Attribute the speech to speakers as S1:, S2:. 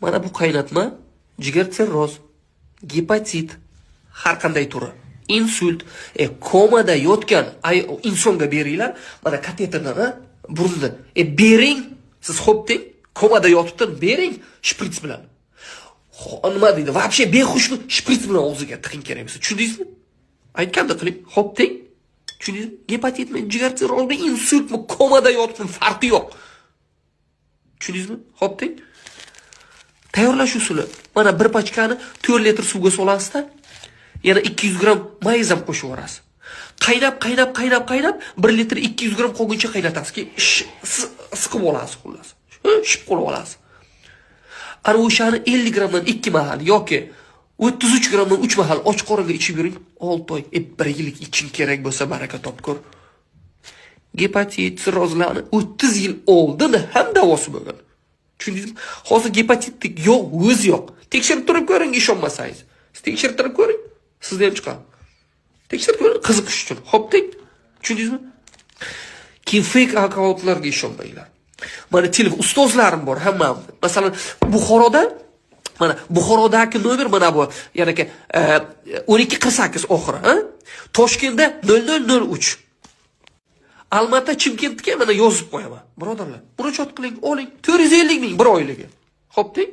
S1: Mana bu qaynatma jigar sirroz, gepatit, har qanday turi, insult, komada yotgan insonga beringlar. Mana kateterni burunda bering. Siz xo'pding, komada yotibdi, bering shprits bilan. Nima deydi? Вообще behushmi shprits bilan og'ziga tiqing kerak bo'lsa. Tushundingizmi? Aytganda qiling, xo'pding. Tushundingizmi? Gepatitmi, jigar sirrozmi, insultmi, komada yotibmi farqi yo'q. Tushundingizmi? Xo'pding. Tayyorlash usuli. Mana bir pachkani 4 litr suvga solasiz-da, yana 200 gram mayiz ham qo'shib yuborasiz. Qaynab 1 litr 200 gram qolguncha qaynatasiz. Keyin siqib olasiz xullas. Shib qilib olasiz. Ana o'shani 50 gramdan 2 mahal yoki 33 gramdan 3 mahal och qoringa ichib yuring. 6 oy, 1 yillik iching kerak bo'lsa baraka topkur. Gepatit, sirrozlarni 30 yil oldin ham davosi bo'lgan. Tushundingizmi? Hozir gepatitlik yo'q, o'zi yo'q. Tekshirib turib ko'ring, ishonmasangiz. Siz tekshirib turib ko'ring, sizda ham chiqadi. Tekshirib ko'ring, qiziqish uchun. Xo'pdek? Tushundingizmi? Keyin fake akkauntlarga ishonmanglar. Mana telefon ustozlarim bor, hammam. Masalan, Buxorodagi nomer mana bu, ya'ni 1248 oxiri, ha? Toshkentda 0003. Almatta Chimkentga mana yozib qo'yaman. Birodarlar, murojaat qiling, oling. 450 ming bir oyligi. Xo'pding?